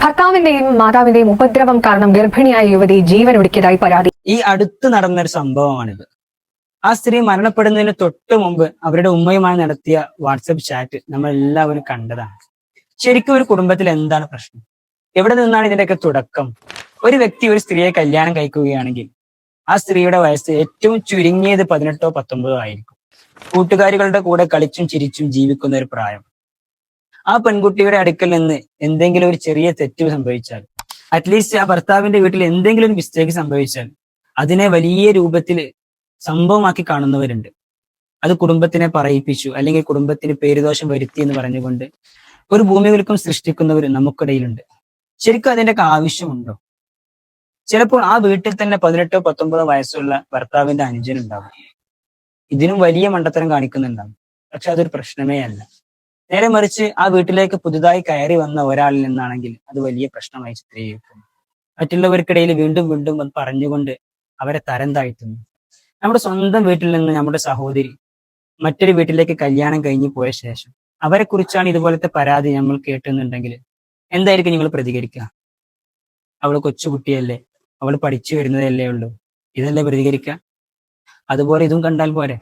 ഭർത്താവിന്റെയും മാതാവിന്റെയും ഉപദ്രവം കാരണം ഗർഭിണിയായ യുവതി ജീവനൊടുക്കിയതായി പരാതി. ഈ അടുത്ത് നടന്നൊരു സംഭവമാണിത്. ആ സ്ത്രീ മരണപ്പെടുന്നതിന് തൊട്ട് മുമ്പ് അവരുടെ ഉമ്മയുമായി നടത്തിയ വാട്സപ്പ് ചാറ്റ് നമ്മൾ എല്ലാവരും കണ്ടതാണ്. ശരിക്കും ഒരു കുടുംബത്തിൽ എന്താണ് പ്രശ്നം? എവിടെ നിന്നാണ് ഇതിന്റെയൊക്കെ തുടക്കം? ഒരു വ്യക്തി ഒരു സ്ത്രീയെ കല്യാണം കഴിക്കുകയാണെങ്കിൽ ആ സ്ത്രീയുടെ വയസ്സ് ഏറ്റവും ചുരുങ്ങിയത് 18 19 ആയിരിക്കും. കൂട്ടുകാരികളുടെ കൂടെ കളിച്ചും ചിരിച്ചും ജീവിക്കുന്ന ഒരു പ്രായം. ആ പെൺകുട്ടിയുടെ അടുക്കൽ നിന്ന് എന്തെങ്കിലും ഒരു ചെറിയ തെറ്റ് സംഭവിച്ചാൽ, അറ്റ്ലീസ്റ്റ് ആ ഭർത്താവിന്റെ വീട്ടിൽ എന്തെങ്കിലും ഒരു മിസ്റ്റേക്ക് സംഭവിച്ചാൽ അതിനെ വലിയ രൂപത്തിൽ സംഭവമാക്കി കാണുന്നവരുണ്ട്. അത് കുടുംബത്തിനെ പറയിപ്പിച്ചു, അല്ലെങ്കിൽ കുടുംബത്തിന് പേരുദോഷം വരുത്തി എന്ന് പറഞ്ഞുകൊണ്ട് ഒരു ഭൂമികുലുക്കം സൃഷ്ടിക്കുന്നവർ നമുക്കിടയിലുണ്ട്. ശരിക്കും അതിൻ്റെയൊക്കെ ആവശ്യമുണ്ടോ? ചിലപ്പോൾ ആ വീട്ടിൽ തന്നെ 18 19 വയസ്സുള്ള ഭർത്താവിന്റെ അനുജനുണ്ടാവും. ഇതിനും വലിയ മണ്ടത്തരം കാണിക്കുന്നുണ്ടാവും. പക്ഷെ അതൊരു പ്രശ്നമേ അല്ല. നേരെ മറിച്ച് ആ വീട്ടിലേക്ക് പുതുതായി കയറി വന്ന ഒരാളിൽ നിന്നാണെങ്കിൽ അത് വലിയ പ്രശ്നമായി ചിത്രീകരിക്കുന്നു. മറ്റുള്ളവർക്കിടയിൽ വീണ്ടും വീണ്ടും അത് പറഞ്ഞുകൊണ്ട് അവരെ തരം താഴ്ത്തുന്നു. നമ്മുടെ സ്വന്തം വീട്ടിൽ നിന്ന് നമ്മുടെ സഹോദരി മറ്റൊരു വീട്ടിലേക്ക് കല്യാണം കഴിഞ്ഞു പോയ ശേഷം അവരെ കുറിച്ചാണ് ഇതുപോലത്തെ പരാതി നമ്മൾ കേട്ടുന്നുണ്ടെങ്കിൽ എന്തായിരിക്കും നിങ്ങൾ പ്രതികരിക്കുക? അവൾ കൊച്ചുകുട്ടിയല്ലേ, അവൾ പഠിച്ചു വരുന്നതല്ലേ ഉള്ളൂ, ഇതല്ലേ പ്രതികരിക്കുക? അതുപോലെ ഇതും കണ്ടാൽ പോരെ?